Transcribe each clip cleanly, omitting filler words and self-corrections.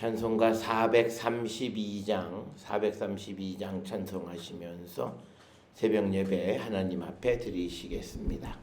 찬송가 432장 찬송하시면서 새벽 예배 하나님 앞에 드리시겠습니다.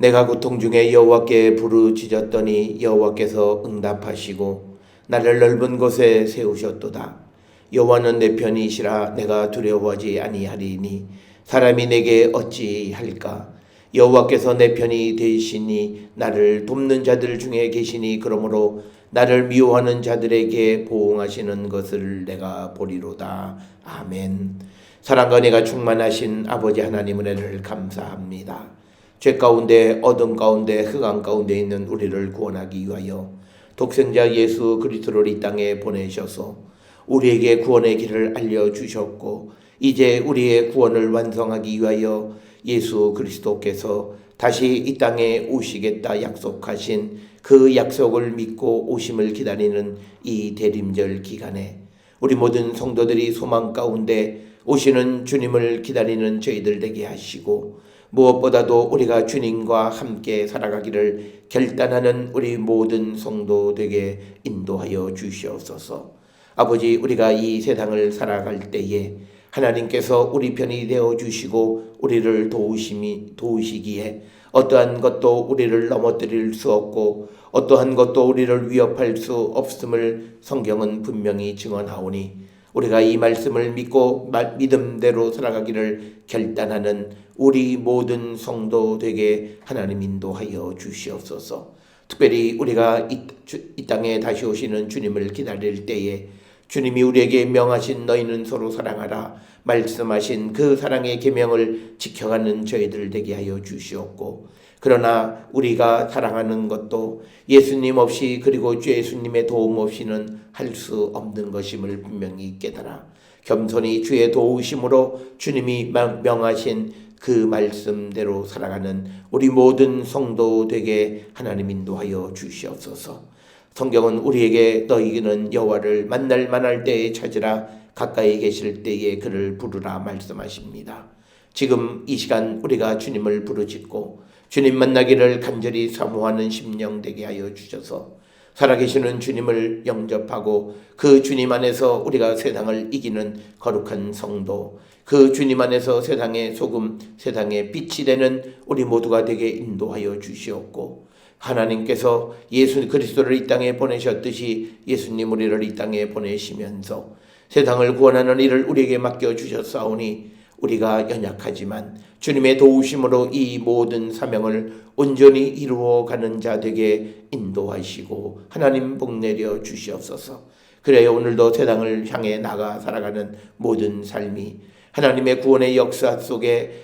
내가 고통 중에 여호와께 부르짖었더니 여호와께서 응답하시고 나를 넓은 곳에 세우셨도다. 여호와는 내 편이시라 내가 두려워하지 아니하리니 사람이 내게 어찌할까. 여호와께서 내 편이 되시니 나를 돕는 자들 중에 계시니 그러므로 나를 미워하는 자들에게 보응하시는 것을 내가 보리로다. 아멘. 사랑과 은혜가 충만하신 아버지 하나님 은혜를 감사합니다. 죄 가운데 어둠 가운데 흑암 가운데 있는 우리를 구원하기 위하여 독생자 예수 그리스도를 이 땅에 보내셔서 우리에게 구원의 길을 알려주셨고 이제 우리의 구원을 완성하기 위하여 예수 그리스도께서 다시 이 땅에 오시겠다 약속하신 그 약속을 믿고 오심을 기다리는 이 대림절 기간에 우리 모든 성도들이 소망 가운데 오시는 주님을 기다리는 저희들 되게 하시고 무엇보다도 우리가 주님과 함께 살아가기를 결단하는 우리 모든 성도 되게 인도하여 주시옵소서. 아버지, 우리가 이 세상을 살아갈 때에 하나님께서 우리 편이 되어 주시고 우리를 도우시기에 어떠한 것도 우리를 넘어뜨릴 수 없고 어떠한 것도 우리를 위협할 수 없음을 성경은 분명히 증언하오니 우리가 이 말씀을 믿고 믿음대로 살아가기를 결단하는 우리 모든 성도 되게 하나님 인도하여 주시옵소서. 특별히 우리가 이 땅에 다시 오시는 주님을 기다릴 때에 주님이 우리에게 명하신 너희는 서로 사랑하라 말씀하신 그 사랑의 계명을 지켜가는 저희들 되게 하여 주시옵고 그러나 우리가 사랑하는 것도 예수님 없이 그리고 주 예수님의 도움 없이는 할 수 없는 것임을 분명히 깨달아 겸손히 주의 도우심으로 주님이 명하신 그 말씀대로 살아가는 우리 모든 성도 되게 하나님 인도하여 주시옵소서. 성경은 우리에게 너희는 여호와를 만날 만할 때에 찾으라, 가까이 계실 때에 그를 부르라 말씀하십니다. 지금 이 시간 우리가 주님을 부르짖고 주님 만나기를 간절히 사모하는 심령 되게 하여 주셔서 살아계시는 주님을 영접하고 그 주님 안에서 우리가 세상을 이기는 거룩한 성도, 그 주님 안에서 세상의 소금, 세상의 빛이 되는 우리 모두가 되게 인도하여 주시옵고, 하나님께서 예수 그리스도를 이 땅에 보내셨듯이 예수님 우리를 이 땅에 보내시면서 세상을 구원하는 일을 우리에게 맡겨주셨사오니 우리가 연약하지만 주님의 도우심으로 이 모든 사명을 온전히 이루어가는 자 되게 인도하시고 하나님 복내려 주시옵소서. 그래야 오늘도 세상을 향해 나가 살아가는 모든 삶이 하나님의 구원의 역사 속에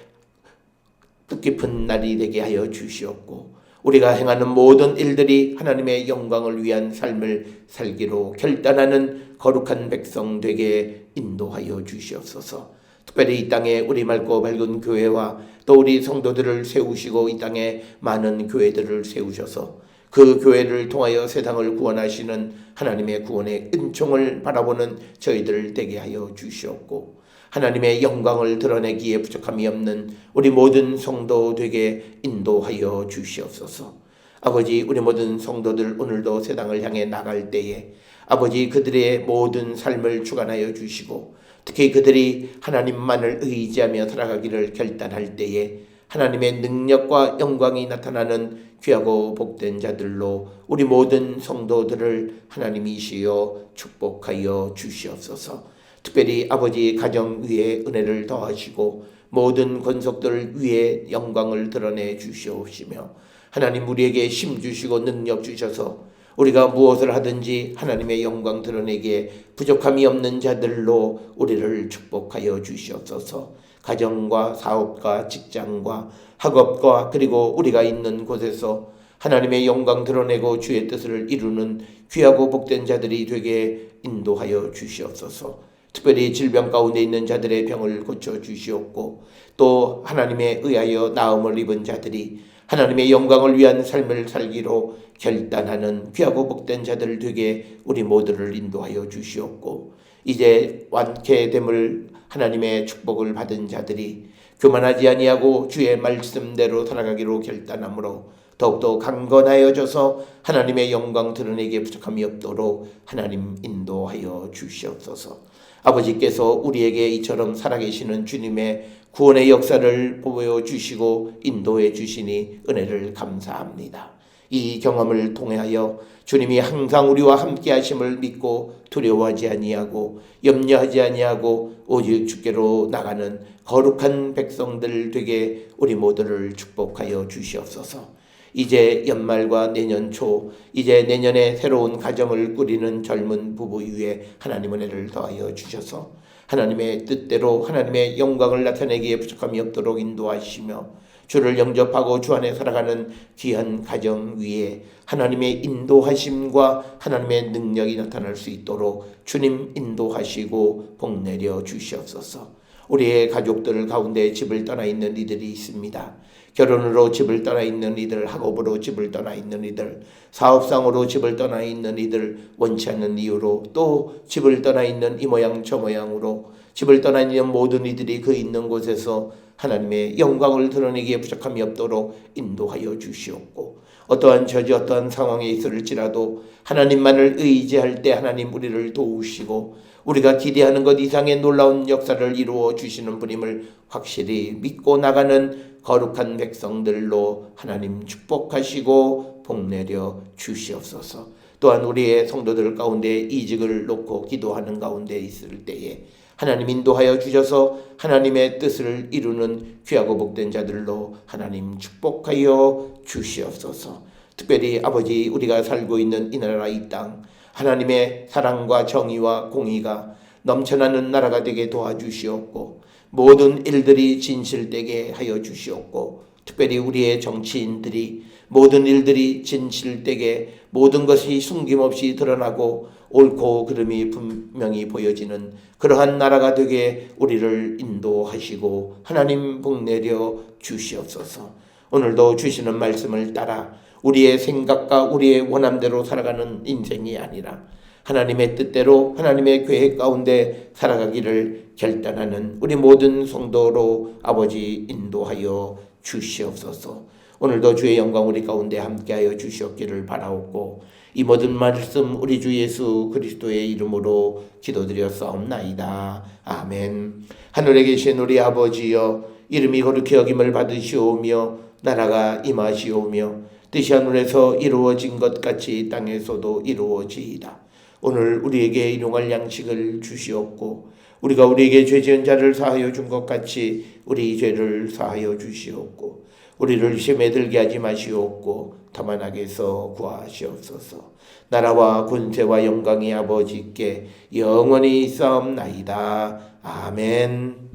뜻깊은 날이 되게 하여 주시옵고, 우리가 행하는 모든 일들이 하나님의 영광을 위한 삶을 살기로 결단하는 거룩한 백성 되게 인도하여 주시옵소서. 특별히 이 땅에 우리 맑고 밝은 교회와 또 우리 성도들을 세우시고 이 땅에 많은 교회들을 세우셔서 그 교회를 통하여 세상을 구원하시는 하나님의 구원의 은총을 바라보는 저희들 되게 하여 주시옵고, 하나님의 영광을 드러내기에 부족함이 없는 우리 모든 성도 되게 인도하여 주시옵소서. 아버지, 우리 모든 성도들 오늘도 세상을 향해 나갈 때에 아버지 그들의 모든 삶을 주관하여 주시고, 특히 그들이 하나님만을 의지하며 살아가기를 결단할 때에 하나님의 능력과 영광이 나타나는 귀하고 복된 자들로 우리 모든 성도들을 하나님이시여 축복하여 주시옵소서. 특별히 아버지 가정 위에 은혜를 더하시고 모든 권속들 위에 영광을 드러내 주시옵시며, 하나님 우리에게 힘 주시고 능력 주셔서 우리가 무엇을 하든지 하나님의 영광 드러내기에 부족함이 없는 자들로 우리를 축복하여 주시옵소서. 가정과 사업과 직장과 학업과 그리고 우리가 있는 곳에서 하나님의 영광 드러내고 주의 뜻을 이루는 귀하고 복된 자들이 되게 인도하여 주시옵소서. 특별히 질병 가운데 있는 자들의 병을 고쳐 주시옵고, 또 하나님에 의하여 나음을 입은 자들이 하나님의 영광을 위한 삶을 살기로 결단하는 귀하고 복된 자들 되게 우리 모두를 인도하여 주시옵고, 이제 완쾌됨을 하나님의 축복을 받은 자들이 교만하지 아니하고 주의 말씀대로 살아가기로 결단함으로 더욱더 강건하여져서 하나님의 영광 드러내기에 부족함이 없도록 하나님 인도하여 주시옵소서. 아버지께서 우리에게 이처럼 살아계시는 주님의 구원의 역사를 보여주시고 인도해 주시니 은혜를 감사합니다. 이 경험을 통하여 주님이 항상 우리와 함께 하심을 믿고 두려워하지 아니하고 염려하지 아니하고 오직 주께로 나가는 거룩한 백성들 되게 우리 모두를 축복하여 주시옵소서. 이제 연말과 내년 초, 이제 내년에 새로운 가정을 꾸리는 젊은 부부 위에 하나님 은혜를 더하여 주셔서 하나님의 뜻대로 하나님의 영광을 나타내기에 부족함이 없도록 인도하시며, 주를 영접하고 주 안에 살아가는 귀한 가정 위에 하나님의 인도하심과 하나님의 능력이 나타날 수 있도록 주님 인도하시고 복내려 주시옵소서. 우리의 가족들 가운데 집을 떠나 있는 이들이 있습니다. 결혼으로 집을 떠나 있는 이들, 학업으로 집을 떠나 있는 이들, 사업상으로 집을 떠나 있는 이들, 원치 않는 이유로 또 집을 떠나 있는 이 모양 저 모양으로 집을 떠나 있는 모든 이들이 그 있는 곳에서 하나님의 영광을 드러내기에 부족함이 없도록 인도하여 주시옵고, 어떠한 처지 어떠한 상황에 있을지라도 하나님만을 의지할 때 하나님 우리를 도우시고 우리가 기대하는 것 이상의 놀라운 역사를 이루어 주시는 분임을 확실히 믿고 나가는 거룩한 백성들로 하나님 축복하시고 복내려 주시옵소서. 또한 우리의 성도들 가운데 이직을 놓고 기도하는 가운데 있을 때에 하나님 인도하여 주셔서 하나님의 뜻을 이루는 귀하고 복된 자들로 하나님 축복하여 주시옵소서. 특별히 아버지, 우리가 살고 있는 이 나라 이 땅 하나님의 사랑과 정의와 공의가 넘쳐나는 나라가 되게 도와주시옵고, 모든 일들이 진실되게 하여 주시옵고, 특별히 우리의 정치인들이 모든 일들이 진실되게, 모든 것이 숨김없이 드러나고 옳고 그름이 분명히 보여지는 그러한 나라가 되게 우리를 인도하시고 하나님 복내려 주시옵소서. 오늘도 주시는 말씀을 따라 우리의 생각과 우리의 원함대로 살아가는 인생이 아니라 하나님의 뜻대로 하나님의 계획 가운데 살아가기를 결단하는 우리 모든 성도로 아버지 인도하여 주시옵소서. 오늘도 주의 영광 우리 가운데 함께하여 주시옵기를 바라옵고 이 모든 말씀 우리 주 예수 그리스도의 이름으로 기도드렸사옵나이다. 아멘. 하늘에 계신 우리 아버지여, 이름이 거룩히 여김을 받으시오며 나라가 임하시오며 뜻이 하늘에서 이루어진 것 같이 땅에서도 이루어지이다. 오늘 우리에게 일용할 양식을 주시옵고 우리가 우리에게 죄 지은 자를 사하여 준 것 같이 우리 죄를 사하여 주시옵고 우리를 시험에 들게 하지 마시옵고 다만 악에서 구하시옵소서. 나라와 권세와 영광이 아버지께 영원히 있사옵나이다. 아멘.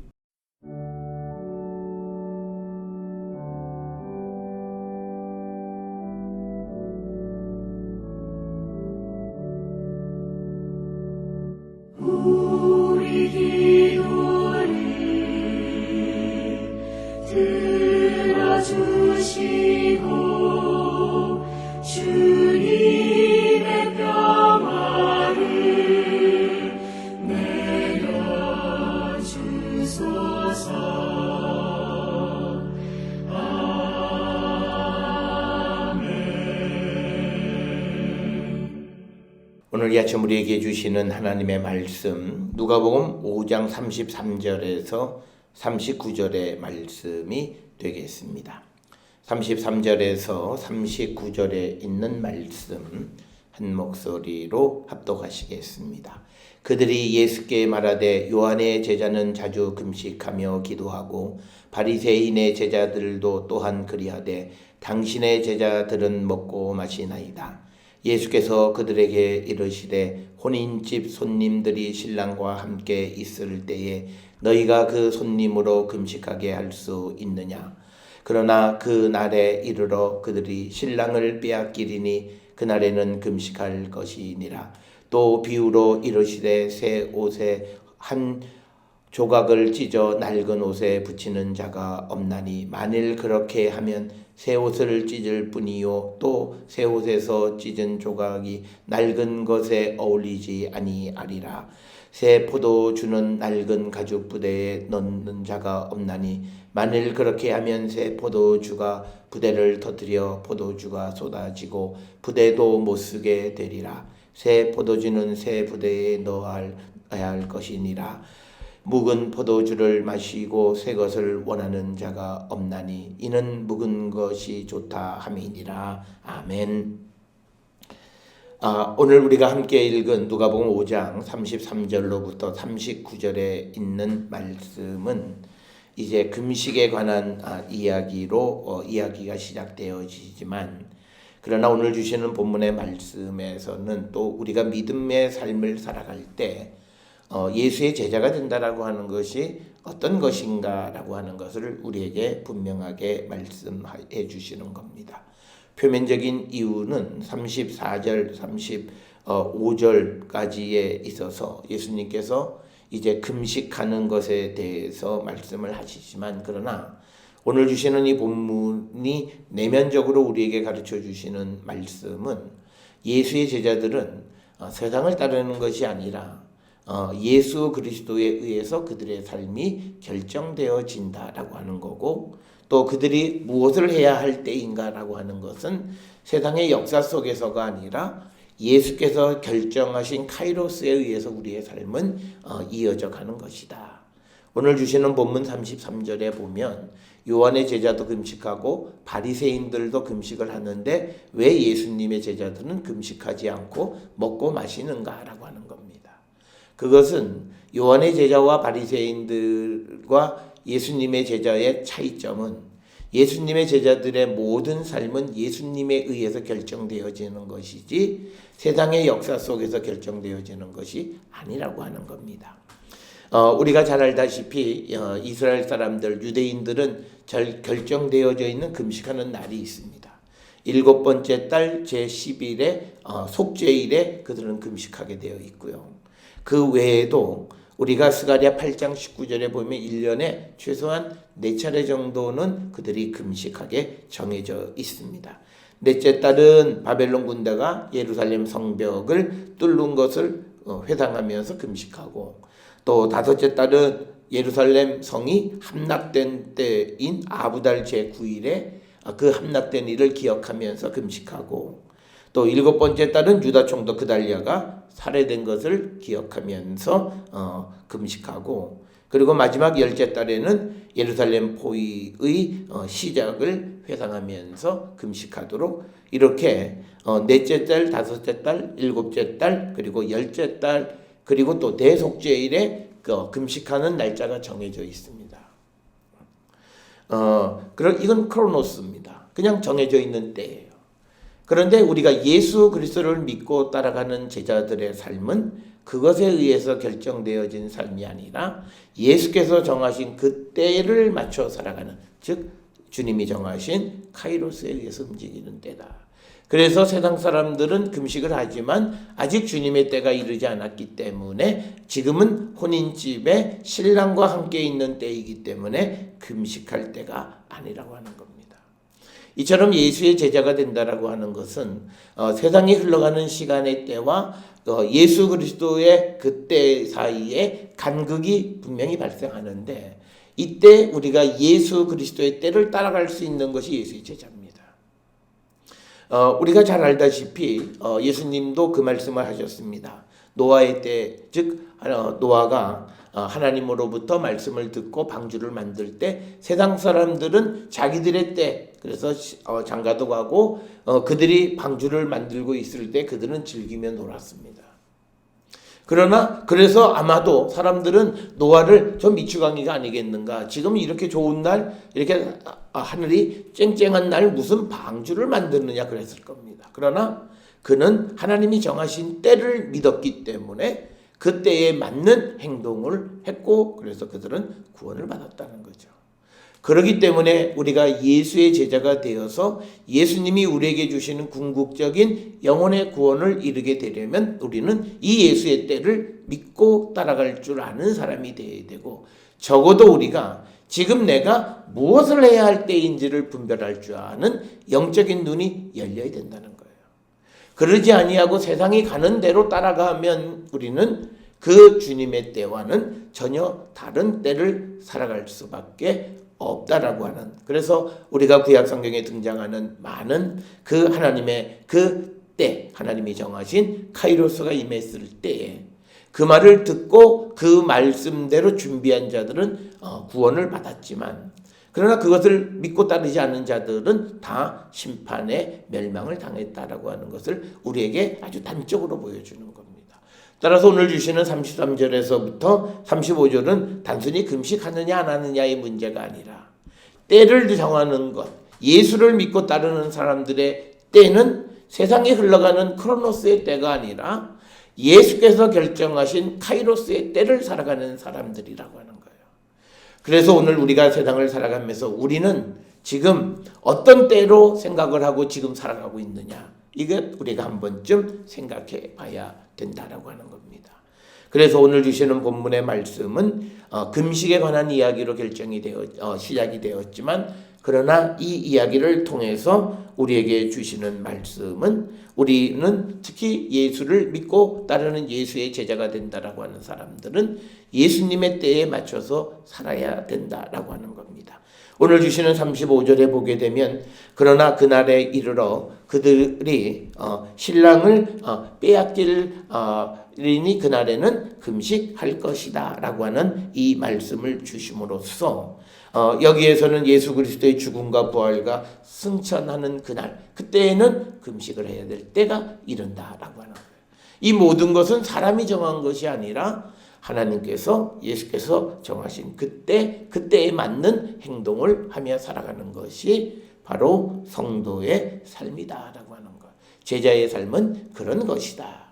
우리 기도를 들어주시고 주님의 평화를 내려주소서. 오늘 이 아침 우리에게 주시는 하나님의 말씀 누가복음 5장 33절에서 39절의 말씀이 되겠습니다. 33절에서 39절에 있는 말씀 한 목소리로 합독하시겠습니다. 그들이 예수께 말하되 요한의 제자는 자주 금식하며 기도하고 바리새인의 제자들도 또한 그리하되 당신의 제자들은 먹고 마시나이다. 예수께서 그들에게 이르시되 혼인집 손님들이 신랑과 함께 있을 때에 너희가 그 손님으로 금식하게 할 수 있느냐? 그러나 그 날에 이르러 그들이 신랑을 빼앗기리니 그날에는 금식할 것이니라. 또 비유로 이르시되 새 옷에 한 조각을 찢어 낡은 옷에 붙이는 자가 없나니 만일 그렇게 하면 새 옷을 찢을 뿐이요 또 새 옷에서 찢은 조각이 낡은 것에 어울리지 아니하리라. 새 포도주는 낡은 가죽 부대에 넣는 자가 없나니 만일 그렇게 하면 새 포도주가 부대를 터뜨려 포도주가 쏟아지고 부대도 못 쓰게 되리라. 새 포도주는 새 부대에 넣어야 할 것이니라. 묵은 포도주를 마시고 새 것을 원하는 자가 없나니 이는 묵은 것이 좋다 함이니라. 아멘. 오늘 우리가 함께 읽은 누가복음 5장 33절로부터 39절에 있는 말씀은 이제 금식에 관한 이야기로 이야기가 시작되어지지만 그러나 오늘 주시는 본문의 말씀에서는 또 우리가 믿음의 삶을 살아갈 때 예수의 제자가 된다라고 하는 것이 어떤 것인가라고 하는 것을 우리에게 분명하게 말씀해 주시는 겁니다. 표면적인 이유는 34절, 35절까지에 있어서 예수님께서 이제 금식하는 것에 대해서 말씀을 하시지만 그러나 오늘 주시는 이 본문이 내면적으로 우리에게 가르쳐 주시는 말씀은 예수의 제자들은 세상을 따르는 것이 아니라 예수 그리스도에 의해서 그들의 삶이 결정되어진다라고 하는 거고 또 그들이 무엇을 해야 할 때인가라고 하는 것은 세상의 역사 속에서가 아니라 예수께서 결정하신 카이로스에 의해서 우리의 삶은 이어져 가는 것이다. 오늘 주시는 본문 33절에 보면 요한의 제자도 금식하고 바리새인들도 금식을 하는데 왜 예수님의 제자들은 금식하지 않고 먹고 마시는가라고 하는 겁니다. 그것은 요한의 제자와 바리새인들과 예수님의 제자의 차이점은 예수님의 제자들의 모든 삶은 예수님에 의해서 결정되어지는 것이지 세상의 역사 속에서 결정되어지는 것이 아니라고 하는 겁니다. 우리가 잘 알다시피 이스라엘 사람들, 유대인들은 결정되어져 있는 금식하는 날이 있습니다. 7번째 달 제10일에 속죄일에 그들은 금식하게 되어 있고요. 그 외에도 우리가 스가랴 8장 19절에 보면 1년에 최소한 4차례 정도는 그들이 금식하게 정해져 있습니다. 넷째 달은 바벨론 군대가 예루살렘 성벽을 뚫는 것을 회상하면서 금식하고, 또 다섯째 달은 예루살렘 성이 함락된 때인 아부달 제9일에 그 함락된 일을 기억하면서 금식하고, 또 7번째 달은 유다 총독 그달랴가 살해된 것을 기억하면서 금식하고, 그리고 마지막 10째 달에는 예루살렘 포위의 시작을 회상하면서 금식하도록, 이렇게 넷째 달, 다섯째 달, 7째 달, 그리고 10째 달, 그리고 또 대속죄일에 금식하는 날짜가 정해져 있습니다. 이건 크로노스입니다. 그냥 정해져 있는 때예요. 그런데 우리가 예수 그리스도를 믿고 따라가는 제자들의 삶은 그것에 의해서 결정되어진 삶이 아니라 예수께서 정하신 그 때를 맞춰 살아가는, 즉 주님이 정하신 카이로스에 의해서 움직이는 때다. 그래서 세상 사람들은 금식을 하지만 아직 주님의 때가 이르지 않았기 때문에 지금은 혼인집에 신랑과 함께 있는 때이기 때문에 금식할 때가 아니라고 하는 겁니다. 이처럼 예수의 제자가 된다라고 하는 것은 세상이 흘러가는 시간의 때와 예수 그리스도의 그때 사이에 간극이 분명히 발생하는데, 이때 우리가 예수 그리스도의 때를 따라갈 수 있는 것이 예수의 제자입니다. 우리가 잘 알다시피 예수님도 그 말씀을 하셨습니다. 노아의 때, 즉 노아가 하나님으로부터 말씀을 듣고 방주를 만들 때 세상 사람들은 자기들의 때, 그래서 장가도 가고 그들이 방주를 만들고 있을 때 그들은 즐기며 놀았습니다. 그래서 아마도 사람들은 노아를 저 미추광이가 아니겠는가, 지금 이렇게 좋은 날, 이렇게 하늘이 쨍쨍한 날 무슨 방주를 만드느냐 그랬을 겁니다. 그러나 그는 하나님이 정하신 때를 믿었기 때문에 그 때에 맞는 행동을 했고, 그래서 그들은 구원을 받았다는 거죠. 그렇기 때문에 우리가 예수의 제자가 되어서 예수님이 우리에게 주시는 궁극적인 영혼의 구원을 이루게 되려면 우리는 이 예수의 때를 믿고 따라갈 줄 아는 사람이 되어야 되고, 적어도 우리가 지금 내가 무엇을 해야 할 때인지를 분별할 줄 아는 영적인 눈이 열려야 된다는 거예요. 그러지 아니하고 세상이 가는 대로 따라가면 우리는 그 주님의 때와는 전혀 다른 때를 살아갈 수밖에 없다라고 하는, 그래서 우리가 구약 성경에 등장하는 많은 그 하나님의 그 때, 하나님이 정하신 카이로스가 임했을 때에 그 말을 듣고 그 말씀대로 준비한 자들은 구원을 받았지만, 그러나 그것을 믿고 따르지 않는 자들은 다 심판의 멸망을 당했다라고 하는 것을 우리에게 아주 단적으로 보여주는 겁니다. 따라서 오늘 주시는 33절에서부터 35절은 단순히 금식하느냐 안 하느냐의 문제가 아니라 때를 정하는 것, 예수를 믿고 따르는 사람들의 때는 세상에 흘러가는 크로노스의 때가 아니라 예수께서 결정하신 카이로스의 때를 살아가는 사람들이라고 하는 거예요. 그래서 오늘 우리가 세상을 살아가면서 우리는 지금 어떤 때로 생각을 하고 지금 살아가고 있느냐, 이것 우리가 한 번쯤 생각해 봐야 된다라고 하는 겁니다. 그래서 오늘 주시는 본문의 말씀은 금식에 관한 이야기로 시작이 되었지만, 그러나 이 이야기를 통해서 우리에게 주시는 말씀은 우리는 특히 예수를 믿고 따르는 예수의 제자가 된다라고 하는 사람들은 예수님의 때에 맞춰서 살아야 된다라고 하는 겁니다. 오늘 주시는 35절에 보게 되면, 그러나 그날에 이르러 그들이 신랑을 빼앗기리니 그날에는 금식할 것이다 라고 하는 이 말씀을 주심으로써 여기에서는 예수 그리스도의 죽음과 부활과 승천하는 그날, 그때에는 금식을 해야 될 때가 이른다라고 하는 거예요. 이 모든 것은 사람이 정한 것이 아니라 하나님께서, 예수께서 정하신 그때에 맞는 행동을 하며 살아가는 것이 바로 성도의 삶이다라고 하는 것. 제자의 삶은 그런 것이다.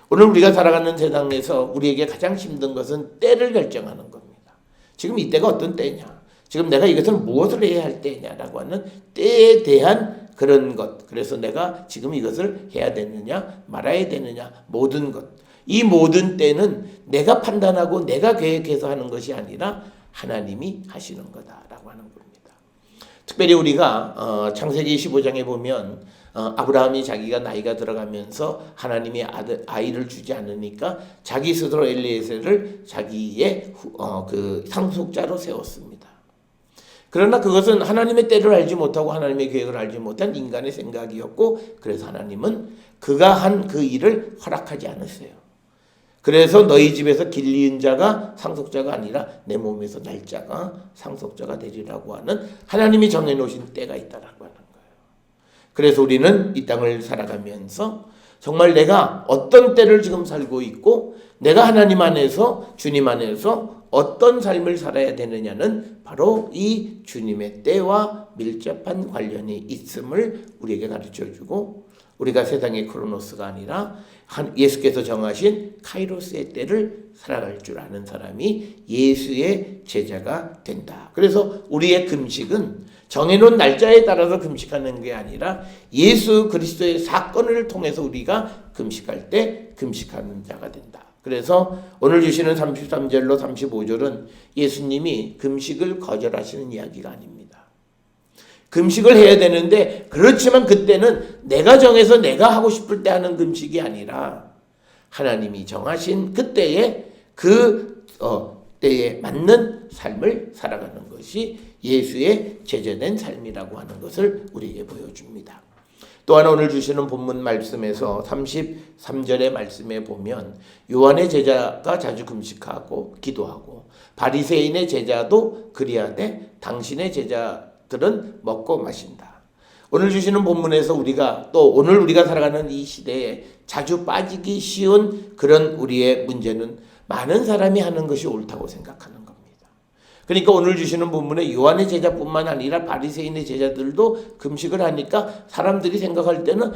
오늘 우리가 살아가는 세상에서 우리에게 가장 힘든 것은 때를 결정하는 겁니다. 지금 이때가 어떤 때냐, 지금 내가 이것을 무엇을 해야 할 때냐라고 하는 때에 대한 그런 것. 그래서 내가 지금 이것을 해야 되느냐 말아야 되느냐 모든 것. 이 모든 때는 내가 판단하고 내가 계획해서 하는 것이 아니라 하나님이 하시는 거다라고 하는 겁니다. 특별히 우리가 창세기 15장에 보면 아브라함이 자기가 나이가 들어가면서 하나님이 아이를 주지 않으니까 자기 스스로 엘리에셀을 자기의 그 상속자로 세웠습니다. 그러나 그것은 하나님의 때를 알지 못하고 하나님의 계획을 알지 못한 인간의 생각이었고, 그래서 하나님은 그가 한 그 일을 허락하지 않으세요. 그래서 너희 집에서 길리은 자가 상속자가 아니라 내 몸에서 날 자가 상속자가 되리라고 하는 하나님이 정해놓으신 때가 있다라고 하는 거예요. 그래서 우리는 이 땅을 살아가면서 정말 내가 어떤 때를 지금 살고 있고 내가 하나님 안에서 주님 안에서 어떤 삶을 살아야 되느냐는 바로 이 주님의 때와 밀접한 관련이 있음을 우리에게 가르쳐주고, 우리가 세상의 크로노스가 아니라 예수께서 정하신 카이로스의 때를 살아갈 줄 아는 사람이 예수의 제자가 된다. 그래서 우리의 금식은 정해놓은 날짜에 따라서 금식하는 게 아니라 예수 그리스도의 사건을 통해서 우리가 금식할 때 금식하는 자가 된다. 그래서 오늘 주시는 33절로 35절은 예수님이 금식을 거절하시는 이야기가 아닙니다. 금식을 해야 되는데, 그렇지만 그때는 내가 정해서 내가 하고 싶을 때 하는 금식이 아니라 하나님이 정하신 그때에 때에 맞는 삶을 살아가는 것이 예수의 제자된 삶이라고 하는 것을 우리에게 보여줍니다. 또 하나 오늘 주시는 본문 말씀에서 33절의 말씀에 보면 요한의 제자가 자주 금식하고 기도하고 바리새인의 제자도 그리하되 당신의 제자들은 먹고 마신다. 오늘 주시는 본문에서 우리가 또 오늘 우리가 살아가는 이 시대에 자주 빠지기 쉬운 그런 우리의 문제는 많은 사람이 하는 것이 옳다고 생각하는 겁니다. 그러니까 오늘 주시는 본문에 요한의 제자뿐만 아니라 바리새인의 제자들도 금식을 하니까 사람들이 생각할 때는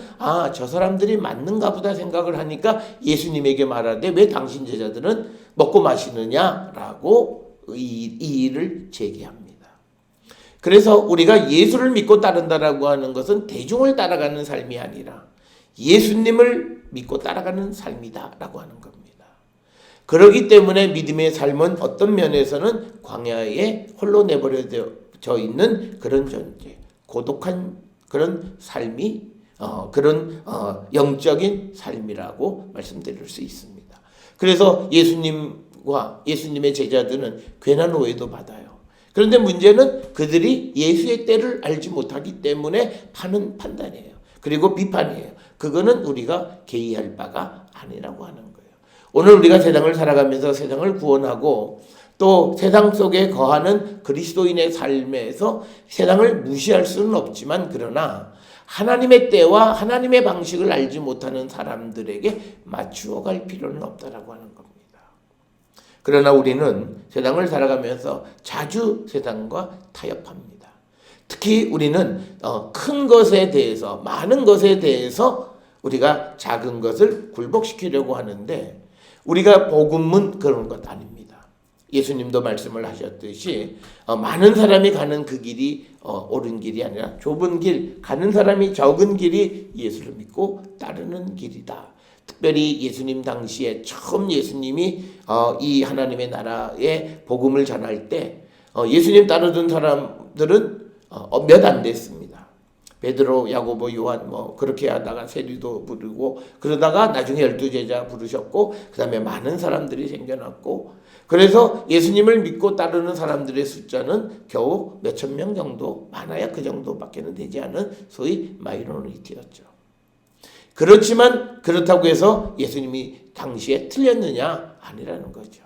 저 사람들이 맞는가 보다 생각을 하니까 예수님에게 말하되 왜 당신 제자들은 먹고 마시느냐라고 이 일을 제기합니다. 그래서 우리가 예수를 믿고 따른다라고 하는 것은 대중을 따라가는 삶이 아니라 예수님을 믿고 따라가는 삶이다라고 하는 겁니다. 그렇기 때문에 믿음의 삶은 어떤 면에서는 광야에 홀로 내버려져 있는 그런 존재, 고독한 그런 삶이 그런 영적인 삶이라고 말씀드릴 수 있습니다. 그래서 예수님과 예수님의 제자들은 괜한 오해도 받아요. 그런데 문제는 그들이 예수의 때를 알지 못하기 때문에 하는 판단이에요. 그리고 비판이에요. 그거는 우리가 개의할 바가 아니라고 하는 거예요. 오늘 우리가 세상을 살아가면서 세상을 구원하고 또 세상 속에 거하는 그리스도인의 삶에서 세상을 무시할 수는 없지만, 그러나 하나님의 때와 하나님의 방식을 알지 못하는 사람들에게 맞추어 갈 필요는 없다라고 하는 겁니다. 그러나 우리는 세상을 살아가면서 자주 세상과 타협합니다. 특히 우리는 큰 것에 대해서, 많은 것에 대해서 우리가 작은 것을 굴복시키려고 하는데, 우리가 복음은 그런 것 아닙니다. 예수님도 말씀을 하셨듯이 많은 사람이 가는 그 길이 옳은 길이 아니라 좁은 길, 가는 사람이 적은 길이 예수를 믿고 따르는 길이다. 특별히 예수님 당시에 처음 예수님이 이 하나님의 나라의 복음을 전할 때 예수님 따르던 사람들은 몇 안 됐습니다. 베드로, 야고보, 요한 그렇게 하다가 세리도 부르고 그러다가 나중에 12제자 부르셨고 그 다음에 많은 사람들이 생겨났고, 그래서 예수님을 믿고 따르는 사람들의 숫자는 겨우 몇천 명 정도, 많아야 그 정도밖에는 되지 않은 소위 마이너리티였죠. 그렇지만 그렇다고 해서 예수님이 당시에 틀렸느냐? 아니라는 거죠.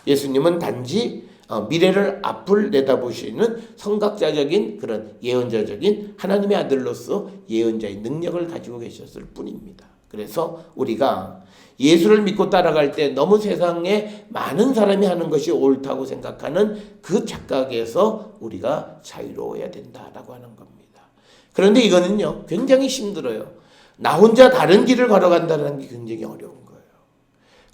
예수님은 단지 미래를 앞을 내다보시는 선각자적인 그런 예언자적인 하나님의 아들로서 예언자의 능력을 가지고 계셨을 뿐입니다. 그래서 우리가 예수를 믿고 따라갈 때 너무 세상에 많은 사람이 하는 것이 옳다고 생각하는 그 착각에서 우리가 자유로워야 된다라고 하는 겁니다. 그런데 이거는요 굉장히 힘들어요. 나 혼자 다른 길을 걸어간다는 게 굉장히 어려운 거예요.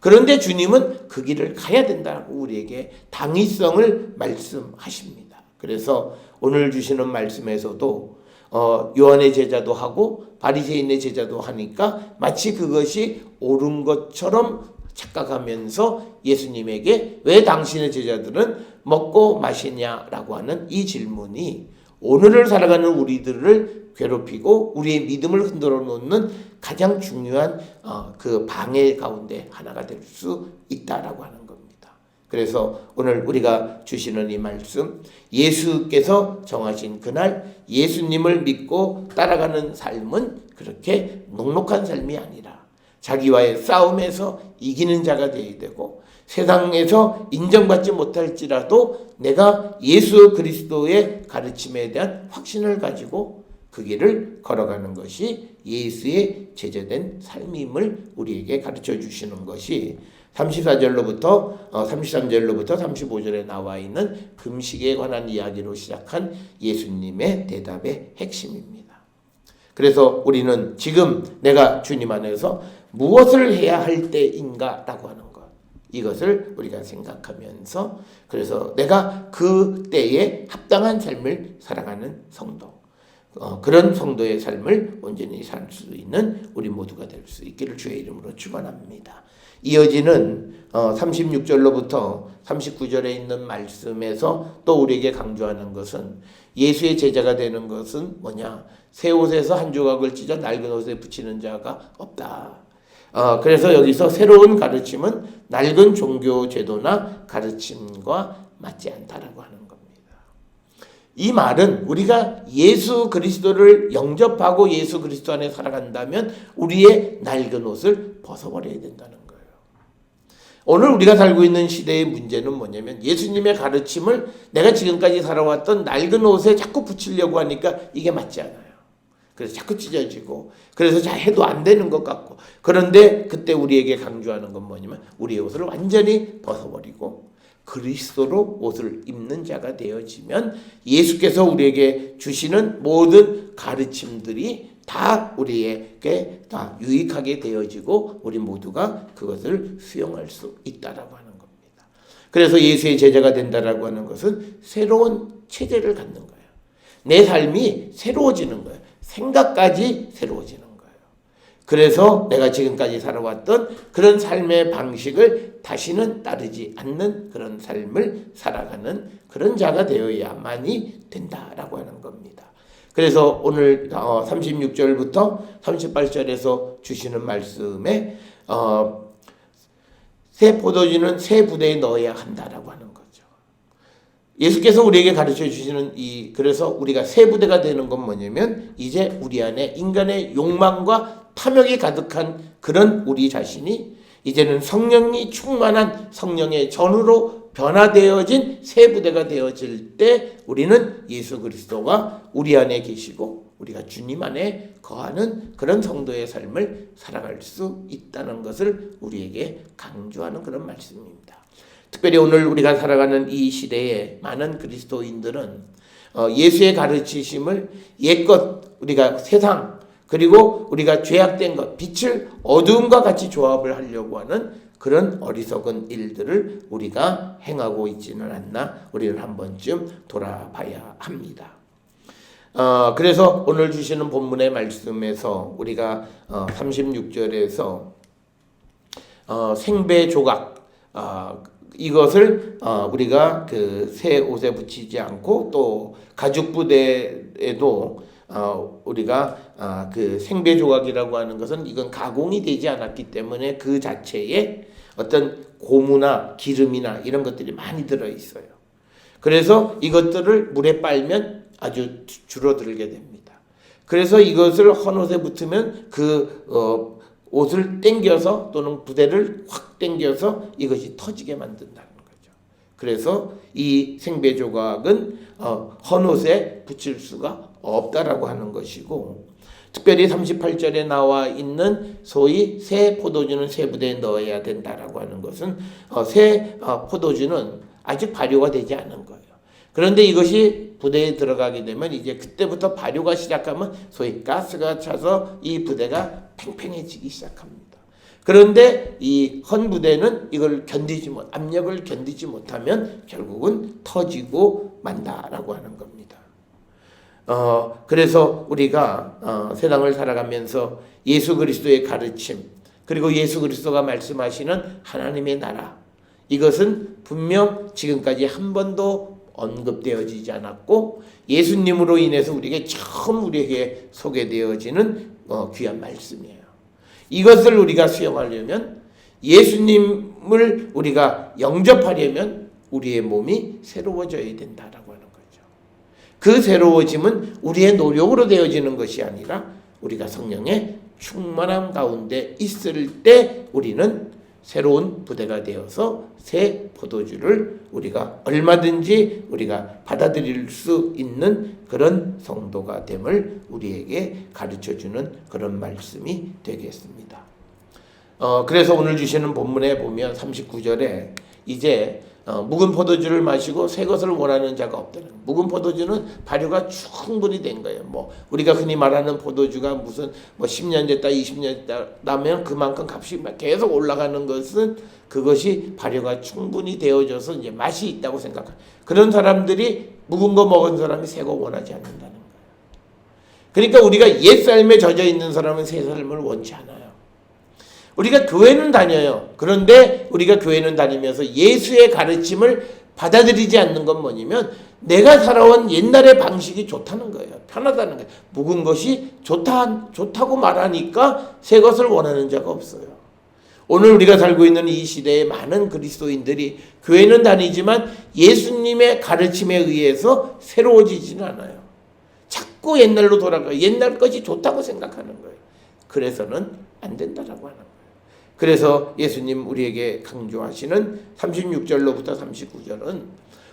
그런데 주님은 그 길을 가야 된다고 우리에게 당위성을 말씀하십니다. 그래서 오늘 주시는 말씀에서도 요한의 제자도 하고 바리새인의 제자도 하니까 마치 그것이 옳은 것처럼 착각하면서 예수님에게 왜 당신의 제자들은 먹고 마시냐라고 하는 이 질문이 오늘을 살아가는 우리들을 괴롭히고 우리의 믿음을 흔들어 놓는 가장 중요한 그 방해 가운데 하나가 될 수 있다라고 하는 겁니다. 그래서 오늘 우리가 주시는 이 말씀, 예수께서 정하신 그날 예수님을 믿고 따라가는 삶은 그렇게 녹록한 삶이 아니라 자기와의 싸움에서 이기는 자가 되어야 되고 세상에서 인정받지 못할지라도 내가 예수 그리스도의 가르침에 대한 확신을 가지고 그 길을 걸어가는 것이 예수의 제자된 삶임을 우리에게 가르쳐 주시는 것이 34절로부터 33절로부터 35절에 나와 있는 금식에 관한 이야기로 시작한 예수님의 대답의 핵심입니다. 그래서 우리는 지금 내가 주님 안에서 무엇을 해야 할 때인가 라고 하는 것, 이것을 우리가 생각하면서 그래서 내가 그 때에 합당한 삶을 살아가는 성도, 그런 성도의 삶을 온전히 살 수 있는 우리 모두가 될 수 있기를 주의 이름으로 축원합니다. 이어지는 36절로부터 39절에 있는 말씀에서 또 우리에게 강조하는 것은 예수의 제자가 되는 것은 뭐냐? 새 옷에서 한 조각을 찢어 낡은 옷에 붙이는 자가 없다. 그래서 여기서 새로운 가르침은 낡은 종교 제도나 가르침과 맞지 않다라고 하는 겁니다. 이 말은 우리가 예수 그리스도를 영접하고 예수 그리스도 안에 살아간다면 우리의 낡은 옷을 벗어버려야 된다는 거예요. 오늘 우리가 살고 있는 시대의 문제는 뭐냐면 예수님의 가르침을 내가 지금까지 살아왔던 낡은 옷에 자꾸 붙이려고 하니까 이게 맞지 않아요. 그래서 자꾸 찢어지고 그래서 잘 해도 안 되는 것 같고, 그런데 그때 우리에게 강조하는 건 뭐냐면 우리의 옷을 완전히 벗어버리고 그리스도로 옷을 입는 자가 되어지면 예수께서 우리에게 주시는 모든 가르침들이 다 우리에게 다 유익하게 되어지고 우리 모두가 그것을 수용할 수 있다라고 하는 겁니다. 그래서 예수의 제자가 된다라고 하는 것은 새로운 체제를 갖는 거예요. 내 삶이 새로워지는 거예요. 생각까지 새로워지는 거예요. 그래서 내가 지금까지 살아왔던 그런 삶의 방식을 다시는 따르지 않는 그런 삶을 살아가는 그런 자가 되어야만이 된다라고 하는 겁니다. 그래서 오늘 36절부터 38절에서 주시는 말씀에 새 포도주는 새 부대에 넣어야 한다라고 하는 거죠. 예수께서 우리에게 가르쳐 주시는 그래서 우리가 새 부대가 되는 건 뭐냐면 이제 우리 안에 인간의 욕망과 탐욕이 가득한 그런 우리 자신이 이제는 성령이 충만한 성령의 전으로 변화되어진 새 부대가 되어질 때 우리는 예수 그리스도가 우리 안에 계시고 우리가 주님 안에 거하는 그런 성도의 삶을 살아갈 수 있다는 것을 우리에게 강조하는 그런 말씀입니다. 특별히 오늘 우리가 살아가는 이 시대에 많은 그리스도인들은 예수의 가르치심을 옛것, 우리가 세상, 그리고 우리가 죄악된 것, 빛을 어두움과 같이 조합을 하려고 하는 그런 어리석은 일들을 우리가 행하고 있지는 않나 우리는 한 번쯤 돌아봐야 합니다. 그래서 오늘 주시는 본문의 말씀에서 우리가 36절에서 생배 조각, 이것을 우리가 그 새 옷에 붙이지 않고 또 가죽 부대에도 우리가 그 생배 조각이라고 하는 것은 이건 가공이 되지 않았기 때문에 그 자체에 어떤 고무나 기름이나 이런 것들이 많이 들어 있어요. 그래서 이것들을 물에 빨면 아주 줄어들게 됩니다. 그래서 이것을 헌옷에 붙으면 그 옷을 당겨서 또는 부대를 확 당겨서 이것이 터지게 만든다는 거죠. 그래서 이 생배 조각은 헌옷에 붙일 수가 없다라고 하는 것이고, 특별히 38절에 나와 있는 소위 새 포도주는 새 부대에 넣어야 된다라고 하는 것은 새 포도주는 아직 발효가 되지 않은 거예요. 그런데 이것이 부대에 들어가게 되면 이제 그때부터 발효가 시작하면 소위 가스가 차서 이 부대가 팽팽해지기 시작합니다. 그런데 이 헌 부대는 이걸 압력을 견디지 못하면 결국은 터지고 만다라고 하는 겁니다. 그래서 우리가 세상을 살아가면서 예수 그리스도의 가르침, 그리고 예수 그리스도가 말씀하시는 하나님의 나라, 이것은 분명 지금까지 한 번도 언급되어지지 않았고 예수님으로 인해서 우리에게 처음 우리에게 소개되어지는 귀한 말씀이에요. 이것을 우리가 수용하려면, 예수님을 우리가 영접하려면 우리의 몸이 새로워져야 된다라고 하는 거죠. 그 새로워짐은 우리의 노력으로 되어지는 것이 아니라 우리가 성령의 충만함 가운데 있을 때 우리는 새로운 부대가 되어서 새 포도주를 우리가 얼마든지 우리가 받아들일 수 있는 그런 성도가 됨을 우리에게 가르쳐주는 그런 말씀이 되겠습니다. 그래서 오늘 주시는 본문에 보면 39절에 이제 묵은 포도주를 마시고 새 것을 원하는 자가 없다는, 묵은 포도주는 발효가 충분히 된 거예요. 우리가 흔히 말하는 포도주가 무슨 10년 됐다 20년 됐다 나면 그만큼 값이 계속 올라가는 것은 그것이 발효가 충분히 되어져서 이제 맛이 있다고 생각하는, 그런 사람들이 묵은 거 먹은 사람이 새 거 원하지 않는다는 거예요. 그러니까 우리가 옛 삶에 젖어 있는 사람은 새 삶을 원치 않아요. 우리가 교회는 다녀요. 그런데 우리가 교회는 다니면서 예수의 가르침을 받아들이지 않는 건 뭐냐면 내가 살아온 옛날의 방식이 좋다는 거예요. 편하다는 거예요. 묵은 것이 좋다고 말하니까 새 것을 원하는 자가 없어요. 오늘 우리가 살고 있는 이 시대에 많은 그리스도인들이 교회는 다니지만 예수님의 가르침에 의해서 새로워지지는 않아요. 자꾸 옛날로 돌아가요. 옛날 것이 좋다고 생각하는 거예요. 그래서는 안 된다라고 하는 거예요. 그래서 예수님 우리에게 강조하시는 36절로부터 39절은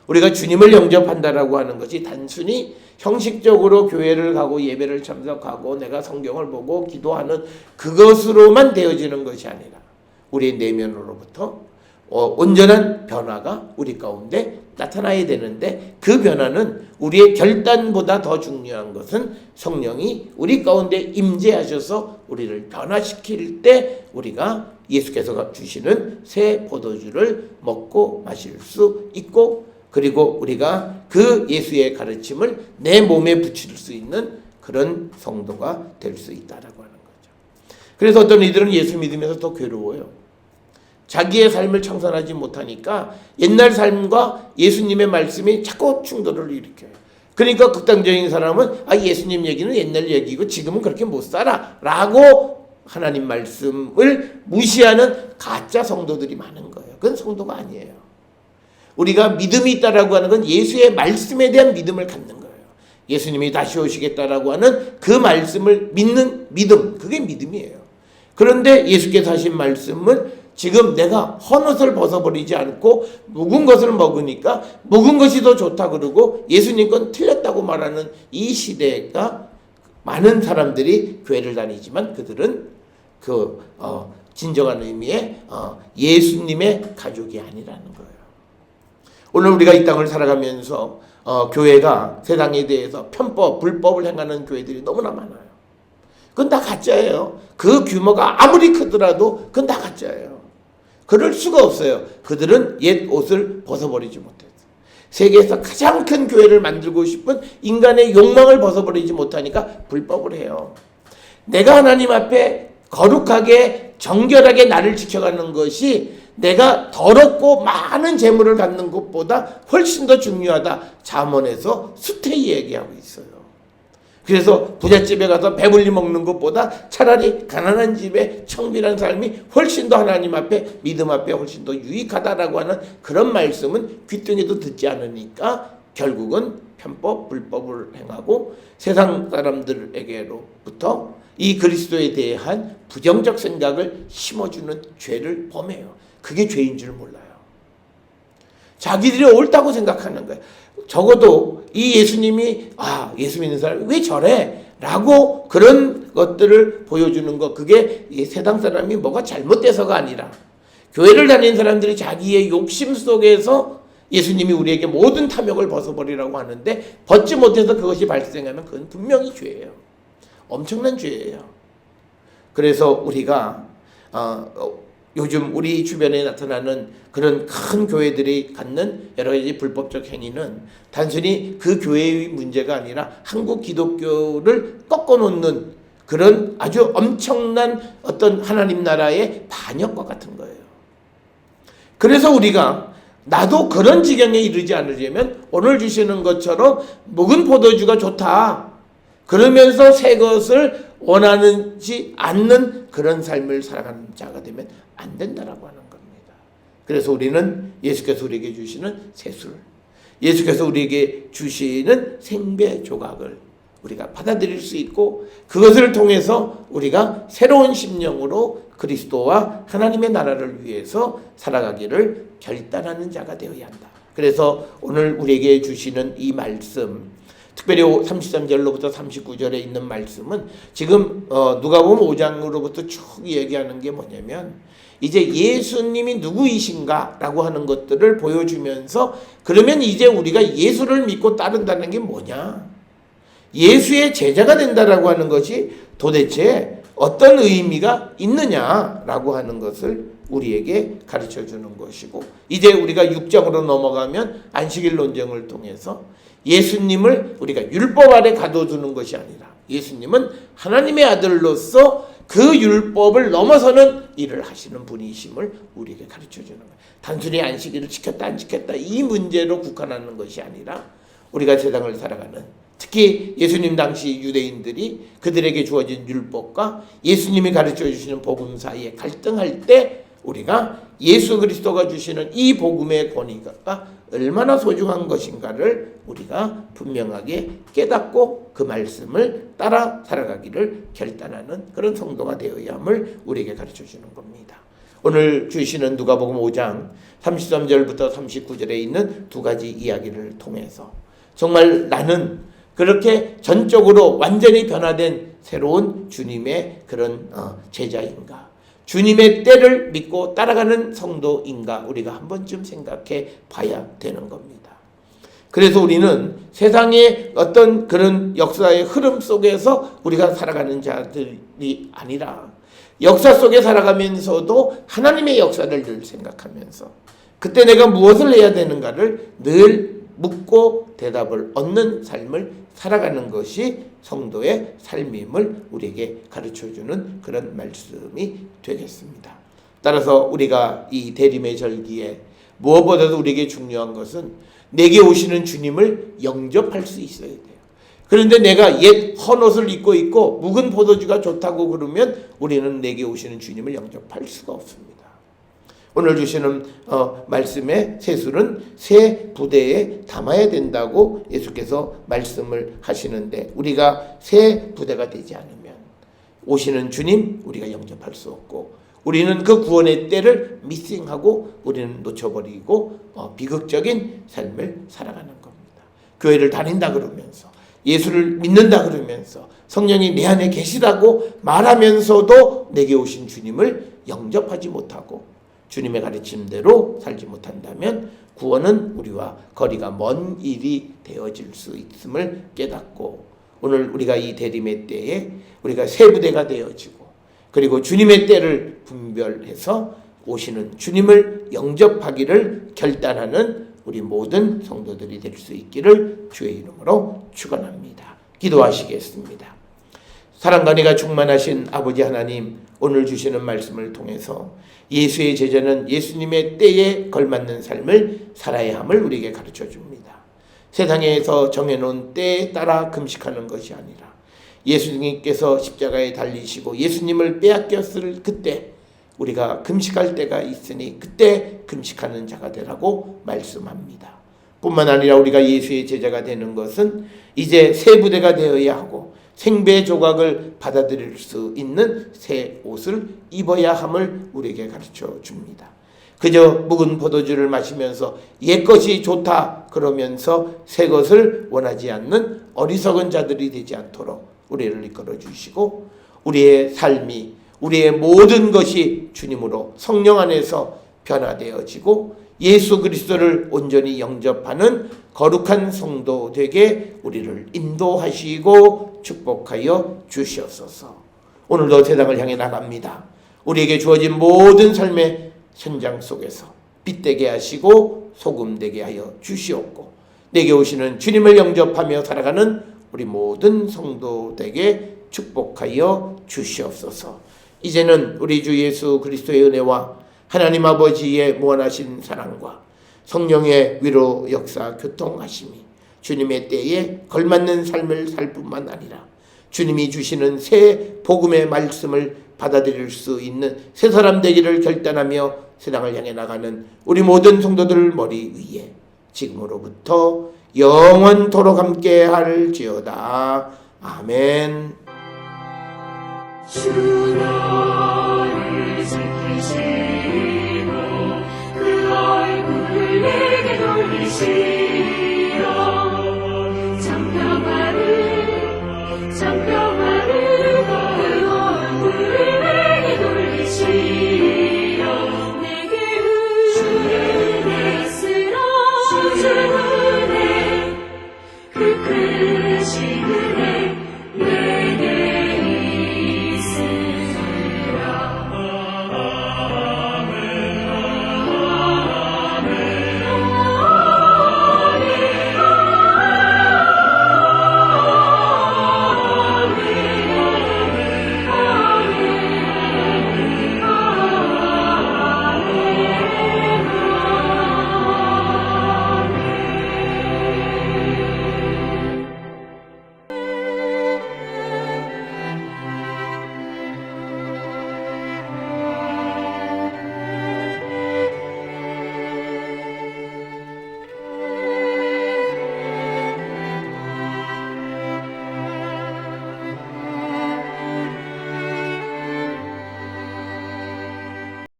우리가 주님을 영접한다라고 하는 것이 단순히 형식적으로 교회를 가고 예배를 참석하고 내가 성경을 보고 기도하는 그것으로만 되어지는 것이 아니라 우리의 내면으로부터 온전한 변화가 우리 가운데 나타나야 되는데, 그 변화는 우리의 결단보다 더 중요한 것은 성령이 우리 가운데 임재하셔서 우리를 변화시킬 때 우리가 예수께서 주시는 새 포도주를 먹고 마실 수 있고, 그리고 우리가 그 예수의 가르침을 내 몸에 붙일 수 있는 그런 성도가 될 수 있다라고 하는 거죠. 그래서 어떤 이들은 예수 믿으면서 더 괴로워요. 자기의 삶을 청산하지 못하니까 옛날 삶과 예수님의 말씀이 자꾸 충돌을 일으켜요. 그러니까 극단적인 사람은 예수님 얘기는 옛날 얘기고 지금은 그렇게 못 살아 라고 하나님 말씀을 무시하는 가짜 성도들이 많은 거예요. 그건 성도가 아니에요. 우리가 믿음이 있다라고 하는 건 예수의 말씀에 대한 믿음을 갖는 거예요. 예수님이 다시 오시겠다라고 하는 그 말씀을 믿는 믿음, 그게 믿음이에요. 그런데 예수께서 하신 말씀은 지금 내가 헌옷을 벗어버리지 않고 묵은 것을 먹으니까 묵은 것이 더 좋다 그러고 예수님 건 틀렸다고 말하는 이 시대가 많은 사람들이 교회를 다니지만 그들은 진정한 의미의 예수님의 가족이 아니라는 거예요. 오늘 우리가 이 땅을 살아가면서 교회가 세상에 대해서 편법, 불법을 행하는 교회들이 너무나 많아요. 그건 다 가짜예요. 그 규모가 아무리 크더라도 그건 다 가짜예요. 그럴 수가 없어요. 그들은 옛 옷을 벗어버리지 못했어요. 세계에서 가장 큰 교회를 만들고 싶은 인간의 욕망을 벗어버리지 못하니까 불법을 해요. 내가 하나님 앞에 거룩하게 정결하게 나를 지켜가는 것이 내가 더럽고 많은 재물을 갖는 것보다 훨씬 더 중요하다. 잠언에서 수태히 얘기하고 있어요. 그래서 부잣집에 가서 배불리 먹는 것보다 차라리 가난한 집에 청밀한 삶이 훨씬 더 하나님 앞에 믿음 앞에 훨씬 더 유익하다라고 하는 그런 말씀은 귀등에도 듣지 않으니까 결국은 편법, 불법을 행하고 세상 사람들에게로부터 이 그리스도에 대한 부정적 생각을 심어주는 죄를 범해요. 그게 죄인 줄 몰라요. 자기들이 옳다고 생각하는 거예요. 적어도 이 예수님이 예수 믿는 사람이 왜 저래? 라고 그런 것들을 보여주는 것, 그게 세상 사람이 뭐가 잘못돼서가 아니라 교회를 다니는 사람들이 자기의 욕심 속에서 예수님이 우리에게 모든 탐욕을 벗어버리라고 하는데 벗지 못해서 그것이 발생하면 그건 분명히 죄예요. 엄청난 죄예요. 그래서 우리가 요즘 우리 주변에 나타나는 그런 큰 교회들이 갖는 여러 가지 불법적 행위는 단순히 그 교회의 문제가 아니라 한국 기독교를 꺾어놓는 그런 아주 엄청난 어떤 하나님 나라의 반역과 같은 거예요. 그래서 우리가 나도 그런 지경에 이르지 않으려면 오늘 주시는 것처럼 묵은 포도주가 좋다 그러면서 새 것을 원하지 않는 그런 삶을 살아가는 자가 되면 안 된다라고 하는 겁니다. 그래서 우리는 예수께서 우리에게 주시는 새술, 예수께서 우리에게 주시는 생배 조각을 우리가 받아들일 수 있고 그것을 통해서 우리가 새로운 심령으로 그리스도와 하나님의 나라를 위해서 살아가기를 결단하는 자가 되어야 한다. 그래서 오늘 우리에게 주시는 이 말씀, 특별히 33절로부터 39절에 있는 말씀은 지금 누가복음 5장으로부터 쭉 얘기하는 게 뭐냐면 이제 예수님이 누구이신가 라고 하는 것들을 보여주면서 그러면 이제 우리가 예수를 믿고 따른다는 게 뭐냐, 예수의 제자가 된다라고 하는 것이 도대체 어떤 의미가 있느냐라고 하는 것을 우리에게 가르쳐 주는 것이고, 이제 우리가 6장으로 넘어가면 안식일 논쟁을 통해서 예수님을 우리가 율법 아래 가둬두는 것이 아니라 예수님은 하나님의 아들로서 그 율법을 넘어서는 일을 하시는 분이심을 우리에게 가르쳐 주는 거예요. 단순히 안식일을 지켰다 안 지켰다 이 문제로 국한하는 것이 아니라 우리가 세상을 살아가는, 특히 예수님 당시 유대인들이 그들에게 주어진 율법과 예수님이 가르쳐 주시는 복음 사이에 갈등할 때 우리가 예수 그리스도가 주시는 이 복음의 권위가 얼마나 소중한 것인가를 우리가 분명하게 깨닫고 그 말씀을 따라 살아가기를 결단하는 그런 성도가 되어야 함을 우리에게 가르쳐 주는 겁니다. 오늘 주시는 누가복음 5장 33절부터 39절에 있는 두 가지 이야기를 통해서 정말 나는 그렇게 전적으로 완전히 변화된 새로운 주님의 그런 제자인가, 주님의 때를 믿고 따라가는 성도인가 우리가 한 번쯤 생각해 봐야 되는 겁니다. 그래서 우리는 세상의 어떤 그런 역사의 흐름 속에서 우리가 살아가는 자들이 아니라 역사 속에 살아가면서도 하나님의 역사를 늘 생각하면서 그때 내가 무엇을 해야 되는가를 늘 묻고 대답을 얻는 삶을 살아가는 것이 성도의 삶임을 우리에게 가르쳐주는 그런 말씀이 되겠습니다. 따라서 우리가 이 대림의 절기에 무엇보다도 우리에게 중요한 것은 내게 오시는 주님을 영접할 수 있어야 돼요. 그런데 내가 옛 헌옷을 입고 있고 묵은 포도주가 좋다고 그러면 우리는 내게 오시는 주님을 영접할 수가 없습니다. 오늘 주시는 말씀의 새술은 새 부대에 담아야 된다고 예수께서 말씀을 하시는데 우리가 새 부대가 되지 않으면 오시는 주님 우리가 영접할 수 없고 우리는 그 구원의 때를 미싱하고 우리는 놓쳐버리고 비극적인 삶을 살아가는 겁니다. 교회를 다닌다 그러면서 예수를 믿는다 그러면서 성령이 내 안에 계시다고 말하면서도 내게 오신 주님을 영접하지 못하고 주님의 가르침대로 살지 못한다면 구원은 우리와 거리가 먼 일이 되어질 수 있음을 깨닫고 오늘 우리가 이 대림의 때에 우리가 새 부대가 되어지고 그리고 주님의 때를 분별해서 오시는 주님을 영접하기를 결단하는 우리 모든 성도들이 될 수 있기를 주의 이름으로 축원합니다. 기도하시겠습니다. 사랑과 은혜가 충만하신 아버지 하나님, 오늘 주시는 말씀을 통해서 예수의 제자는 예수님의 때에 걸맞는 삶을 살아야 함을 우리에게 가르쳐 줍니다. 세상에서 정해놓은 때에 따라 금식하는 것이 아니라 예수님께서 십자가에 달리시고 예수님을 빼앗겼을 그때 우리가 금식할 때가 있으니 그때 금식하는 자가 되라고 말씀합니다. 뿐만 아니라 우리가 예수의 제자가 되는 것은 이제 새 부대가 되어야 하고 생배 조각을 받아들일 수 있는 새 옷을 입어야 함을 우리에게 가르쳐 줍니다. 그저 묵은 포도주를 마시면서 옛것이 좋다 그러면서 새 것을 원하지 않는 어리석은 자들이 되지 않도록 우리를 이끌어 주시고 우리의 삶이 우리의 모든 것이 주님으로 성령 안에서 변화되어지고 예수 그리스도를 온전히 영접하는 거룩한 성도 되게 우리를 인도하시고 축복하여 주시옵소서. 오늘도 세상을 향해 나갑니다. 우리에게 주어진 모든 삶의 현장 속에서 빛되게 하시고 소금되게 하여 주시옵고, 내게 오시는 주님을 영접하며 살아가는 우리 모든 성도되게 축복하여 주시옵소서. 이제는 우리 주 예수 그리스도의 은혜와 하나님 아버지의 무한하신 사랑과 성령의 위로 역사 교통하심이 주님의 때에 걸맞는 삶을 살 뿐만 아니라 주님이 주시는 새 복음의 말씀을 받아들일 수 있는 새 사람 되기를 결단하며 세상을 향해 나가는 우리 모든 성도들 머리 위에 지금으로부터 영원토록 함께 할지어다. 아멘. 주 나를 지키시고 그 얼굴을 내게 돌리시고